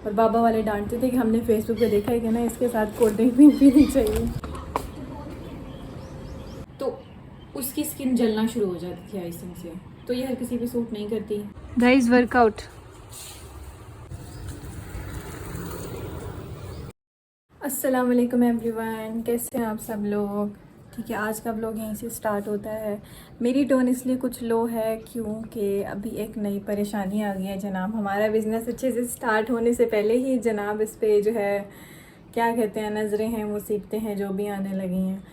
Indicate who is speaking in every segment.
Speaker 1: और बाबा वाले डांटते थे कि हमने फेसबुक पे देखा है कि ना इसके साथ कोल्ड ड्रिंक भी पीनी चाहिए, तो उसकी स्किन जलना शुरू हो जाती थी आइसिंग से, तो ये हर किसी पे सूट नहीं करती। Guys workout. अस्सलाम वालेकुम एवरीवन, कैसे हैं आप सब लोग? ठीक है, आज का व्लॉग यहीं से स्टार्ट होता है। मेरी टोन इसलिए कुछ लो है क्योंकि अभी एक नई परेशानी आ गई है जनाब। हमारा बिज़नेस अच्छे से स्टार्ट होने से पहले ही जनाब इस पे जो है क्या कहते हैं, नज़रें हैं, मुसीबतें हैं जो भी आने लगी हैं।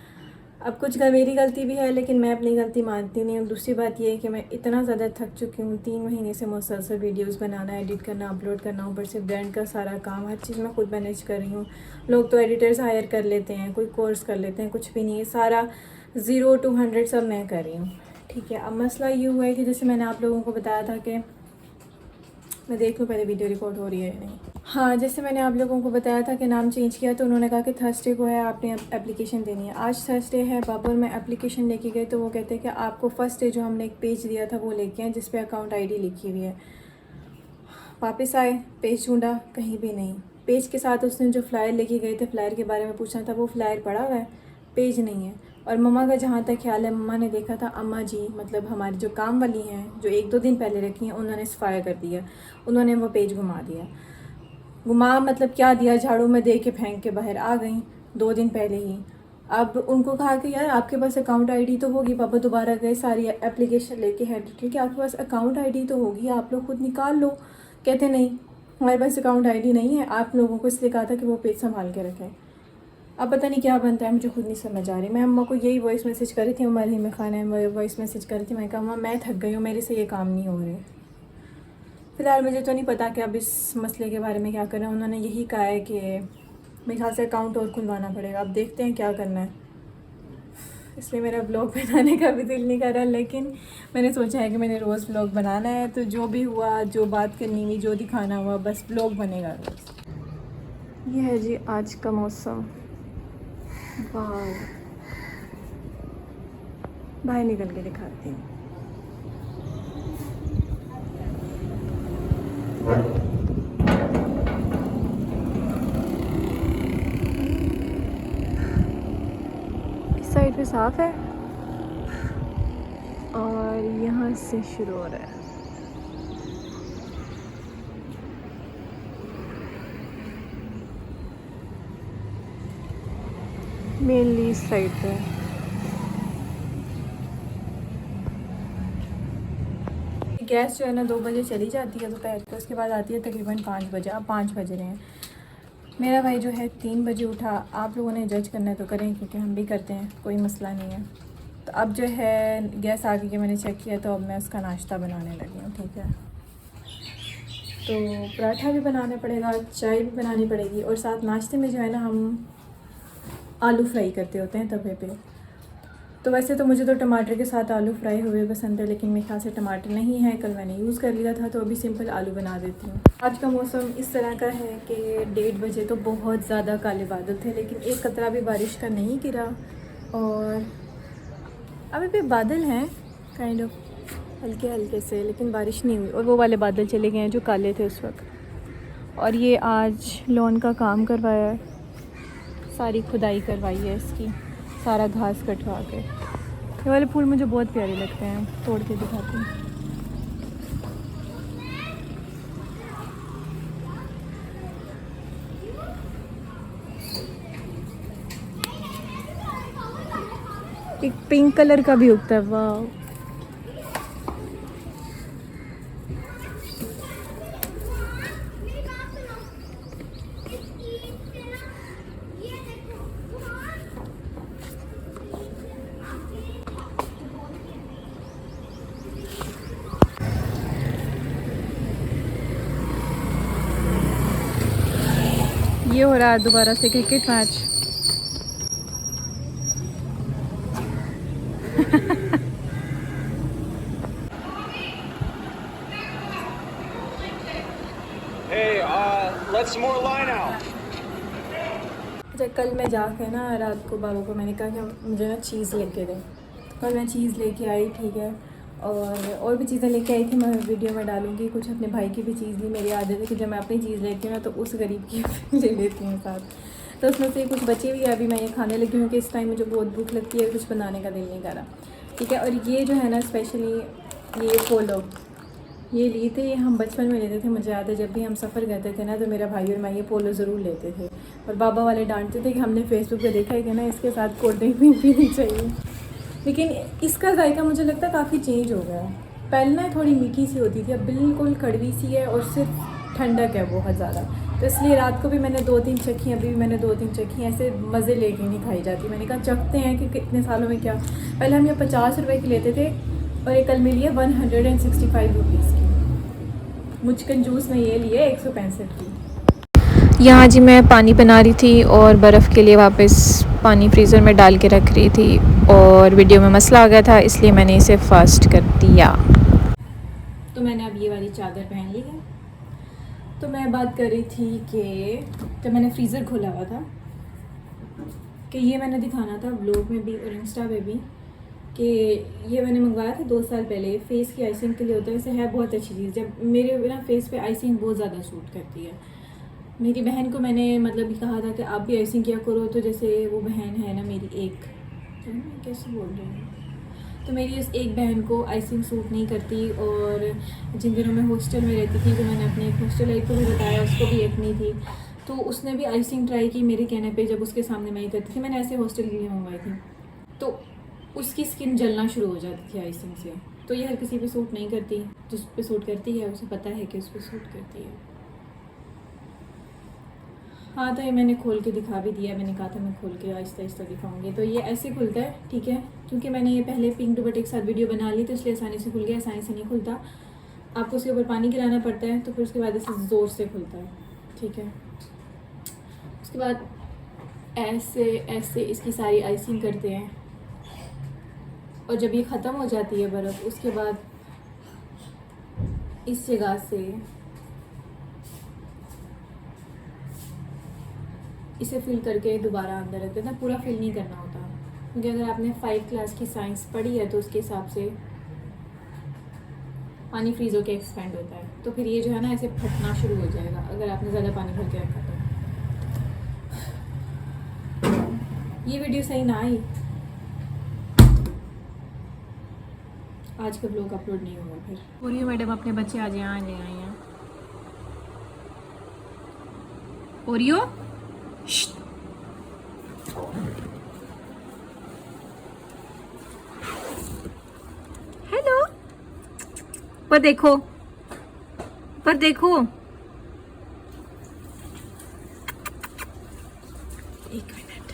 Speaker 1: अब कुछ मेरी गलती भी है लेकिन मैं अपनी गलती मानती नहीं हूँ। दूसरी बात ये है कि मैं इतना ज़्यादा थक चुकी हूँ, 3 महीने से मुसलसल वीडियोस बनाना, एडिट करना, अपलोड करना, ऊपर से ब्रांड का सारा काम, हर चीज़ मैं खुद मैनेज कर रही हूँ। लोग तो एडिटर्स हायर कर लेते हैं, कोई कोर्स कर लेते हैं, कुछ भी नहीं है, सारा 0 to 100 सब मैं कर रही हूँ। ठीक है, अब मसला ये हुआ है कि जैसे मैंने आप लोगों को बताया था कि मैं देख लूँ पहले वीडियो रिकॉर्ड हो रही है या नहीं। हाँ, जैसे मैंने आप लोगों को बताया था कि नाम चेंज किया, तो उन्होंने कहा कि थर्सडे को है आपने एप्लीकेशन देनी है। आज थर्सडे है, बाबर मैं एप्लीकेशन लेके गए तो वो कहते हैं कि आपको फर्स्ट डे जो हमने एक पेज दिया था वो लेके आए जिस पे अकाउंट आईडी लिखी हुई है। वापस आए, पेज ढूंढा, कहीं भी नहीं। पेज के साथ उसने जो फ्लायर लेके गए थे, फ्लायर के बारे में पूछना था, वो फ्लायर पड़ा हुआ है, पेज नहीं है। और मम्मा का जहाँ तक ख्याल है, मम्मा ने देखा था, अम्मा जी मतलब हमारी जो काम वाली हैं, जो 1-2 दिन पहले रखी हैं, उन्होंने सफाया कर दिया, उन्होंने वो पेज घुमा दिया। घुमा मतलब क्या दिया, झाड़ू में दे के फेंक के बाहर आ गई 2 दिन पहले ही। अब उनको कहा कि यार आपके पास अकाउंट आईडी तो होगी। पापा दोबारा गए, सारी एप्लीकेशन लेके हेड कि आपके पास अकाउंट आईडी तो होगी, आप लोग खुद निकाल लो। कहते नहीं, हमारे पास अकाउंट आईडी नहीं है, आप लोगों को इसलिए कहा था कि वो पेज संभाल के रखें। अब पता नहीं क्या बनता है, मुझे खुद नहीं समझ आ रही। मैं अम्मा को यही वॉइस मैसेज कर रही थी, हमारे में खाना है, वॉइस मैसेज कर रही थी। मैं कहा अम्मा मैं थक गई हूँ, मेरे से ये काम नहीं हो रहे। फ़िलहाल मुझे तो नहीं पता कि अब इस मसले के बारे में क्या करना है। उन्होंने यही कहा है कि मेरे ख्याल से अकाउंट और खुलवाना पड़ेगा। अब देखते हैं क्या करना है। इसलिए मेरा ब्लॉग बनाने का भी दिल नहीं कर रहा, लेकिन मैंने सोचा है कि मैंने रोज़ ब्लॉग बनाना है, तो जो भी हुआ, जो बात करनी हुई, जो दिखाना हुआ, बस ब्लॉग बनेगा रोज़। ये है जी आज का मौसम। वाह, बाहर निकल के दिखाती हूँ। साइड पे साफ है और यहाँ से शुरू हो रहा है। मेनली इस साइड पे गैस जो है ना 2 बजे चली जाती है दोपहर को, उसके बाद आती है तकरीबन 5 बजे। अब 5 बज रहे हैं। मेरा भाई जो है 3 बजे उठा। आप लोगों ने जज करना है तो करें, क्योंकि हम भी करते हैं, कोई मसला नहीं है। तो अब जो है गैस आ गई कि मैंने चेक किया, तो अब मैं उसका नाश्ता बनाने लगी हूँ। ठीक है, तो पराठा भी बनाना पड़ेगा, चाय भी बनानी पड़ेगी, और साथ नाश्ते में जो है ना हम आलू फ्राई करते होते हैं तवे पे। तो वैसे तो मुझे तो टमाटर के साथ आलू फ्राई हुए पसंद है, लेकिन मेरे ख्याल से टमाटर नहीं है, कल मैंने यूज़ कर लिया था, तो अभी सिंपल आलू बना देती हूँ। आज का मौसम इस तरह का है कि 1:30 बजे तो बहुत ज़्यादा काले बादल थे, लेकिन एक कतरा भी बारिश का नहीं गिरा। और अभी भी बादल हैं काइंड ऑफ हल्के हल्के से, लेकिन बारिश नहीं हुई। और वो वाले बादल चले गए हैं जो काले थे उस वक्त। और ये आज लॉन का काम करवाया है, सारी खुदाई करवाई है इसकी, सारा घास कटवा के। ये वाले फूल मुझे बहुत प्यारे लगते हैं, तोड़ के दिखाती हूँ। एक पिंक कलर का भी उगता है, वाह। ये हो रहा है दोबारा से cricket match.
Speaker 2: Let's more line out.
Speaker 1: अच्छा, कल मैं जाके ना रात को बाबा को मैंने कहा कि मुझे ना चीज़ लेके दे, तो कल मैं चीज़ लेके आई। ठीक है, और भी चीज़ें लेके आई थी, मैं वीडियो में डालूँगी। कुछ अपने भाई की भी चीज़ ली। मेरी आदत है कि जब मैं अपनी चीज़ लेती हूँ ना तो उस गरीब की ले लेती हूँ साथ। तो उसमें से कुछ बची हुई है, अभी मैं ये खाने लगी हूँ कि इस टाइम मुझे बहुत भूख लगती है, कुछ बनाने का दिल नहीं कर रहा। ठीक है, और ये जो है ना स्पेशली ये पोलो ये लिए थे, ये हम बचपन में लेते थे। मुझे याद है जब भी हम सफ़र करते थे ना तो मेरा भाई और मैं ये पोलो ज़रूर लेते थे। और बाबा वाले डांटते थे कि हमने फेसबुक पे देखा है कि ना इसके साथ कोल्ड ड्रिंक भी पीनी चाहिए। लेकिन इसका जायका मुझे लगता है काफ़ी चेंज हो गया है। पहले ना थोड़ी मीठी सी होती थी, अब बिल्कुल कड़वी सी है और सिर्फ ठंडक है बहुत ज़्यादा। तो इसलिए रात को भी मैंने 2-3 चखी, अभी भी मैंने 2-3 चखी। ऐसे मज़े लेके नहीं खाई जाती। मैंने कहा चखते हैं कि कितने सालों में क्या। पहले हम ये 50 रुपये की लेते थे और ये कल मिली है 165 रुपीज़ की। मुझ कंजूस ने ये लिए 165 की।
Speaker 2: यहाँ जी मैं पानी बना रही थी और बर्फ़ के लिए वापस पानी फ्रीज़र में डाल के रख रही थी और वीडियो में मसला आ गया था, इसलिए मैंने इसे फास्ट कर दिया।
Speaker 1: तो मैंने अब ये वाली चादर पहन ली है। तो मैं बात कर रही थी कि जब मैंने फ्रीज़र खोला हुआ था कि ये मैंने दिखाना था ब्लॉग में भी और इंस्टा पे भी कि ये मैंने मंगवाया था 2 साल पहले। फेस की आइसिंग के लिए होता है, वैसे है बहुत अच्छी चीज़। जब मेरे ना फेस पे आइसिंग बहुत ज़्यादा सूट करती है। मेरी बहन को मैंने मतलब ये कहा था कि आप भी आइसिंग किया करो। तो जैसे वो बहन है ना मेरी एक, तो मैं कैसे बोल रही हूँ, तो मेरी उस एक बहन को आइसिंग सूट नहीं करती। और जिन दिनों मैं हॉस्टल में रहती थी तो मैंने अपने एक हॉस्टल लाइफ को भी बताया, उसको भी एक नहीं थी। तो उसने भी आइसिंग ट्राई की मेरे कहने पे, जब उसके सामने मैं ही करती थी। मैंने ऐसे हॉस्टल के लिए मंगवाई थी। तो उसकी स्किन जलना शुरू हो जाती थी आइसिंग से। तो ये हर किसी पे सूट नहीं करती। जिस पे सूट करती है उसे पता है कि उस पर सूट करती है। हाँ, तो ये मैंने खोल के दिखा भी दिया। मैंने कहा था मैं खोल के आहिस्ता आहिस्ता दिखाऊंगी। तो ये ऐसे खुलता है, ठीक है, क्योंकि मैंने ये पहले पिंक दुपट्टे के साथ वीडियो बना ली तो इसलिए आसानी से खुल गया। आसानी से नहीं खुलता, आपको उसके ऊपर पानी गिराना पड़ता है, तो फिर उसके बाद इसे ज़ोर से खुलता है। ठीक है, उसके बाद ऐसे ऐसे इसकी सारी आइसिंग करते हैं और जब ये ख़त्म हो जाती है बर्फ़, उसके बाद इस जगह से इसे फिल करके दोबारा अंदर रख देना। पूरा फिल नहीं करना होता, क्योंकि अगर आपने 5 क्लास की साइंस पढ़ी है तो उसके हिसाब से पानी फ्रीज होकर एक्सपेंड होता है। तो फिर ये जो है ना ऐसे फटना शुरू हो जाएगा अगर आपने ज़्यादा पानी भर के रखा तो। ये वीडियो सही ना आई, आज का ब्लॉग अपलोड नहीं होगा फिर। पूरी मैडम अपने बच्चे आज यहाँ ले आए हैं। ओरियो हेलो, पर देखो, पर देखो, एक minute.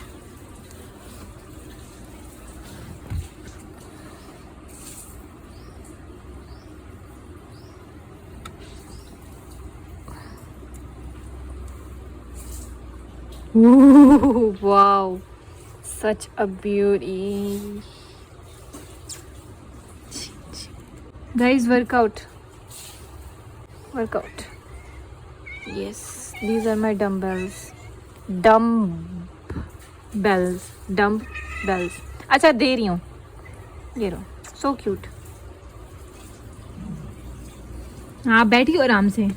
Speaker 2: Wow, such a beauty guys. Workout yes, these are my dumbbells. अच्छा दे रही हूँ, ये लो, सो क्यूट। हाँ बैठिए आराम से।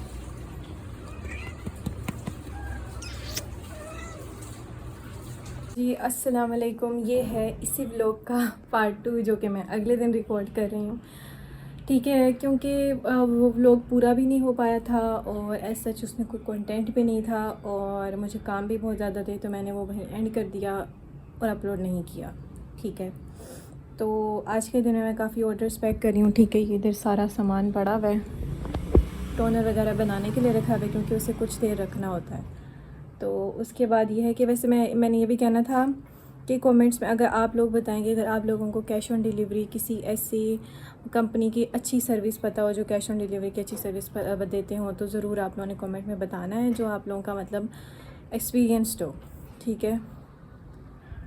Speaker 1: जी अस्सलाम वालेकुम। ये है इसी व्लॉग का पार्ट 2 जो कि मैं अगले दिन रिकॉर्ड कर रही हूँ। ठीक है, क्योंकि वो व्लॉग पूरा भी नहीं हो पाया था और एज सच उसमें कोई कंटेंट भी नहीं था और मुझे काम भी बहुत ज़्यादा थे, तो मैंने वो वहीं एंड कर दिया और अपलोड नहीं किया। ठीक है, तो आज के दिन में मैं काफ़ी ऑर्डर्स पैक कर रही हूँ। ठीक है, ये इधर सारा सामान पड़ा हुआ है, टोनर वगैरह बनाने के लिए रखा हुआ है क्योंकि उसे कुछ देर रखना होता है। तो उसके बाद ये है कि वैसे मैंने ये भी कहना था कि कमेंट्स में अगर आप लोग बताएंगे, अगर आप लोगों को कैश ऑन डिलीवरी किसी ऐसी कंपनी की अच्छी सर्विस पता हो जो कैश ऑन डिलीवरी की अच्छी सर्विस देते हो, तो ज़रूर आप लोगों ने कमेंट में बताना है, जो आप लोगों का मतलब एक्सपीरियंस्ड हो। ठीक है,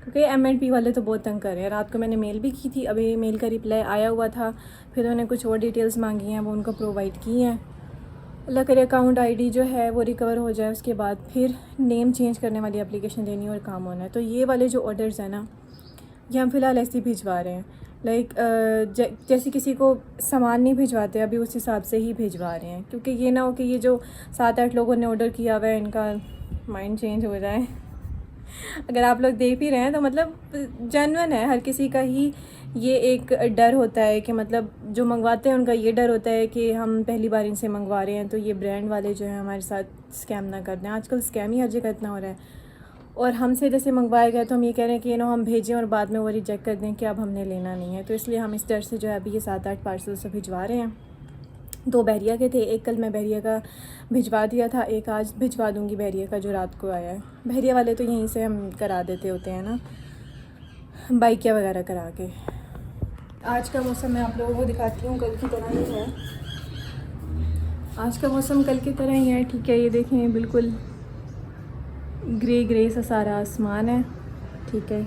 Speaker 1: क्योंकि M&P वाले तो बहुत तंग कर रहे हैं। रात को मैंने मेल भी की थी, अभी मेल का रिप्लाई आया हुआ था, फिर उन्होंने कुछ और डिटेल्स मांगी हैं, वो उनको प्रोवाइड की हैं। अल्लाह करे अकाउंट आईडी जो है वो रिकवर हो जाए, उसके बाद फिर नेम चेंज करने वाली एप्लीकेशन देनी और काम होना है। तो ये वाले जो ऑर्डर्स हैं ना, ये हम फ़िलहाल ऐसे ही भिजवा रहे हैं। लाइक जैसे किसी को सामान नहीं भिजवाते अभी उस हिसाब से ही भिजवा रहे हैं, क्योंकि ये ना हो कि ये जो 7-8 लोगों ने ऑर्डर किया हुआ है इनका माइंड चेंज हो जाए। अगर आप लोग देख भी रहे हैं तो मतलब जेन्युइन है, हर किसी का ही ये एक डर होता है कि मतलब जो मंगवाते हैं उनका ये डर होता है कि हम पहली बार इनसे मंगवा रहे हैं तो ये ब्रांड वाले जो है हमारे साथ स्कैम ना कर दें। आजकल स्कैम ही हर जगह इतना हो रहा है, और हमसे जैसे मंगवाया गया तो हम ये कह रहे हैं कि ना हम भेजें और बाद में वो रिजेक्ट कर दें कि अब हमने लेना नहीं है। तो इसलिए हम इस डर से जो है अभी ये 7-8 पार्सल से भिजवा रहे हैं। 2 बहरिया के थे, एक कल मैं बहरिया का भिजवा दिया था, एक आज भिजवा दूंगी बहरिया का जो रात को आया है। बहरिया वाले तो यहीं से हम करा देते होते हैं ना, बाइकिया वगैरह करा के। आज का मौसम मैं आप लोगों को दिखाती हूँ, कल की तरह ही है। आज का मौसम कल की तरह ही है, ठीक है। ये देखें बिल्कुल ग्रे ग्रे सा सारा आसमान है, ठीक है।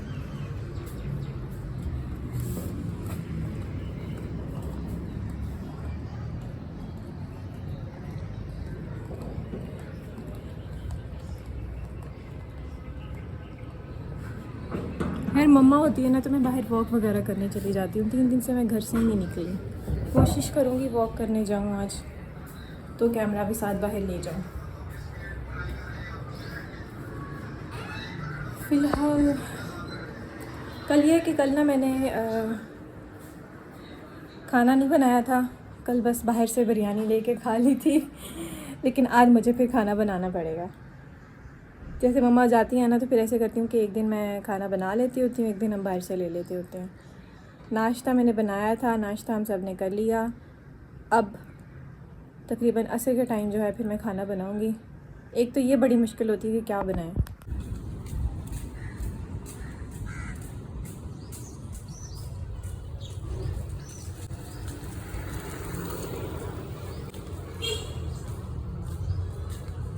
Speaker 1: यार मम्मा होती है ना तो मैं बाहर वॉक वगैरह करने चली जाती हूँ। 3 दिन से मैं घर से ही नहीं निकली। कोशिश करूँगी वॉक करने जाऊँ आज, तो कैमरा भी साथ बाहर ले जाऊँ। फ़िलहाल कल ये कि कल ना मैंने खाना नहीं बनाया था, कल बस बाहर से बिरयानी लेके खा ली थी। लेकिन आज मुझे फिर खाना बनाना पड़ेगा। जैसे मम्मा जाती हैं ना तो फिर ऐसे करती हूँ कि एक दिन मैं खाना बना लेती होती हूँ, एक दिन हम बाहर से ले लेते होते हैं। नाश्ता मैंने बनाया था, नाश्ता हम सब ने कर लिया। अब तकरीबन असर के टाइम जो है फिर मैं खाना बनाऊँगी। एक तो ये बड़ी मुश्किल होती है कि क्या बनाएं।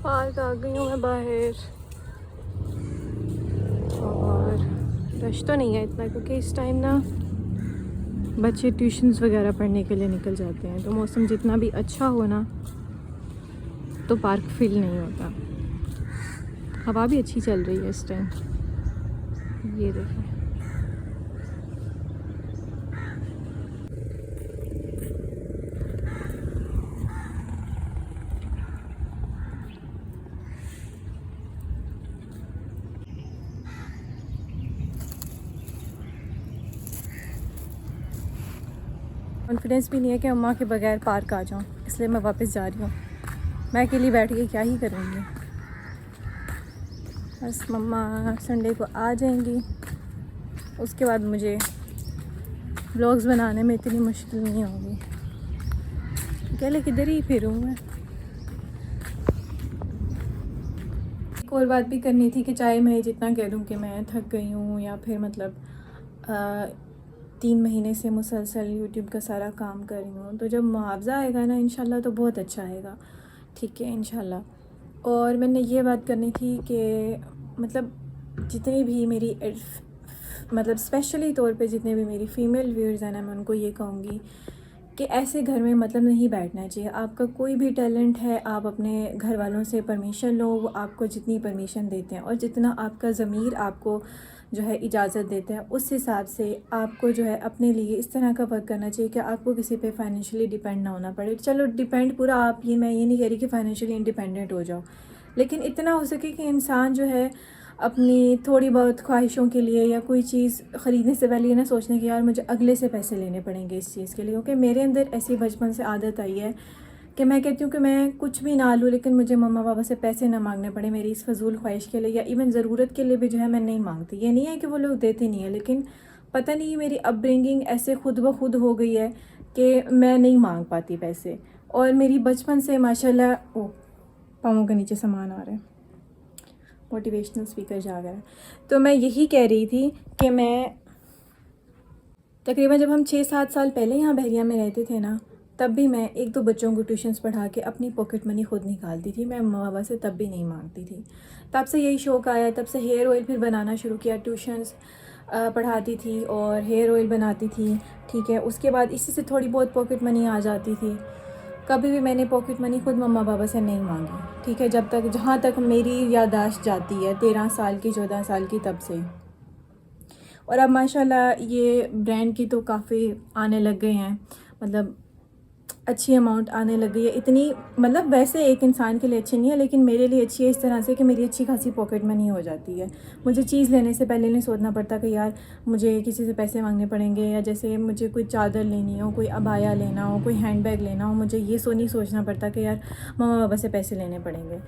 Speaker 1: पार्क आ गई हूँ मैं बाहर, और रश तो नहीं है इतना क्योंकि इस टाइम ना बच्चे ट्यूशन्स वगैरह पढ़ने के लिए निकल जाते हैं। तो मौसम जितना भी अच्छा हो ना तो पार्क फील नहीं होता। हवा भी अच्छी चल रही है इस टाइम, ये देखें। कॉन्फिडेंस भी नहीं है कि अम्मा के बगैर पार्क आ जाऊँ, इसलिए मैं वापस जा रही हूँ। मैं अकेली बैठ के क्या ही करूँगी। बस मम्मा संडे को आ जाएंगी, उसके बाद मुझे व्लॉग्स बनाने में इतनी मुश्किल नहीं होगी। अकेले किधर ही फिरूँ मैं। एक और बात भी करनी थी कि चाहे मैं जितना कह दूँ कि मैं थक गई हूँ या फिर मतलब 3 महीने से मुसलसल यूट्यूब का सारा काम कर रही हूँ, तो जब मुआवजा आएगा ना इंशाल्लाह तो बहुत अच्छा आएगा, ठीक है इंशाल्लाह। और मैंने ये बात करनी थी कि मतलब जितनी भी मेरी मतलब स्पेशली तौर पे जितने भी मेरी फ़ीमेल व्यूअर्स हैं ना, मैं उनको ये कहूँगी कि ऐसे घर में मतलब नहीं बैठना चाहिए। आपका कोई भी टैलेंट है, आप अपने घर वालों से परमिशन लो, वो आपको जितनी परमिशन देते हैं और जितना आपका ज़मीर आपको जो है इजाज़त देते हैं, उस हिसाब से आपको जो है अपने लिए इस तरह का वर्क करना चाहिए कि आपको किसी पे फाइनेंशियली डिपेंड ना होना पड़े। चलो डिपेंड पूरा आप, ये मैं ये नहीं कह रही कि फाइनेंशियली इंडिपेंडेंट हो जाओ, लेकिन इतना हो सके कि इंसान जो है अपनी थोड़ी बहुत ख्वाहिशों के लिए या कोई चीज़ ख़रीदने से पहले ये ना सोचने कि यार मुझे अगले से पैसे लेने पड़ेंगे इस चीज़ के लिए। क्योंकि मेरे अंदर ऐसी बचपन से आदत आई है कि मैं कहती हूँ कि मैं कुछ भी ना लूँ लेकिन मुझे मम्मा पापा से पैसे ना मांगने पड़े मेरी इस फजूल ख्वाहिश के लिए, या इवन ज़रूरत के लिए भी जो है मैं नहीं मांगती। ये नहीं है कि वो लोग देते नहीं है, लेकिन पता नहीं मेरी अपब्रिंगिंग ऐसे खुद ब खुद हो गई है कि मैं नहीं मांग पाती पैसे। और मेरी बचपन से माशाल्लाह, ओ पाँवों के नीचे सामान आ रहा है, मोटिवेशनल स्पीकर जा गया है। तो मैं यही कह रही थी कि मैं तकरीबन जब हम 6-7 साल पहले यहाँ बहरिया में रहते थे ना, तब भी मैं 1-2 बच्चों को ट्यूशन्स पढ़ा के अपनी पॉकेट मनी खुद निकालती थी। मैं मम्मा पापा से तब भी नहीं मांगती थी। तब से यही शौक़ आया, तब से हेयर ऑयल फिर बनाना शुरू किया। ट्यूशन्स पढ़ाती थी और हेयर ऑयल बनाती थी, ठीक है। उसके बाद इसी से थोड़ी बहुत पॉकेट मनी आ जाती थी। कभी भी मैंने पॉकेट मनी खुद मम्मा पापा से नहीं मांगी, ठीक है। जब तक, जहाँ तक मेरी याददाश्त जाती है, 13 साल की 14 साल की, तब से। और अब माशाल्लाह ये ब्रांड की तो काफ़ी आने लग गए हैं, मतलब अच्छी अमाउंट आने लग गई है। इतनी मतलब वैसे एक इंसान के लिए अच्छी नहीं है, लेकिन मेरे लिए अच्छी है इस तरह से कि मेरी अच्छी खासी पॉकेट मनी हो जाती है। मुझे चीज़ लेने से पहले नहीं सोचना पड़ता कि यार मुझे किसी से पैसे मांगने पड़ेंगे, या जैसे मुझे कोई चादर लेनी हो, कोई अबाया लेना हो, कोई हैंड बैग लेना हो, मुझे ये नहीं सोचना पड़ता कि यार मम्मा पापा से पैसे लेने पड़ेंगे।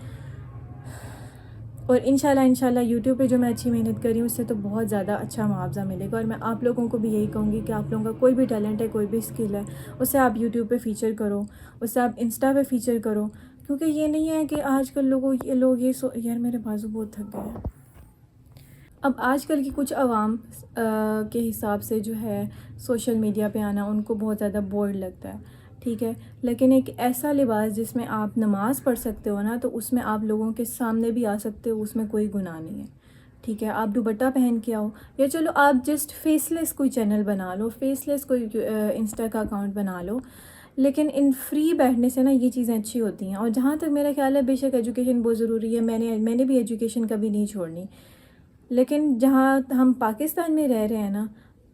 Speaker 1: और इंशाल्लाह यूट्यूब पे जो मैं अच्छी मेहनत कर रही हूँ उससे तो बहुत ज़्यादा अच्छा मुआवजा मिलेगा। और मैं आप लोगों को भी यही कहूँगी कि आप लोगों का कोई भी टैलेंट है, कोई भी स्किल है, उसे आप यूट्यूब पे फ़ीचर करो, उसे आप इंस्टा पे फ़ीचर करो। क्योंकि ये नहीं है कि आजकल लोग ये यार मेरे बाजू बहुत थक गए हैं। अब आजकल की कुछ आवाम के हिसाब से जो है सोशल मीडिया पे आना उनको बहुत ज़्यादा बोर्ड लगता है, ठीक है। लेकिन एक ऐसा लिबास जिसमें आप नमाज़ पढ़ सकते हो ना, तो उसमें आप लोगों के सामने भी आ सकते हो, उसमें कोई गुनाह नहीं है, ठीक है। आप दुपट्टा पहन के आओ, या चलो आप जस्ट फेसलेस कोई चैनल बना लो, फेसलेस कोई इंस्टा का अकाउंट बना लो, लेकिन इन फ्री बैठने से ना ये चीज़ें अच्छी होती हैं। और जहाँ तक मेरा ख्याल है, बेशक एजुकेशन बहुत ज़रूरी है, मैंने भी एजुकेशन कभी नहीं छोड़नी, लेकिन जहाँ हम पाकिस्तान में रह रहे हैं ना,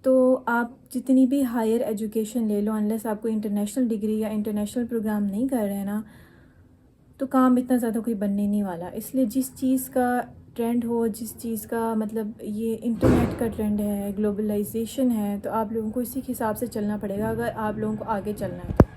Speaker 1: तो आप जितनी भी हायर एजुकेशन ले लो, अनलेस आपको इंटरनेशनल डिग्री या इंटरनेशनल प्रोग्राम नहीं कर रहे हैं ना, तो काम इतना ज़्यादा कोई बनने नहीं वाला। इसलिए जिस चीज़ का ट्रेंड हो, जिस चीज़ का मतलब ये इंटरनेट का ट्रेंड है, ग्लोबलाइजेशन है, तो आप लोगों को इसी के हिसाब से चलना पड़ेगा अगर आप लोगों को आगे चलना है तो।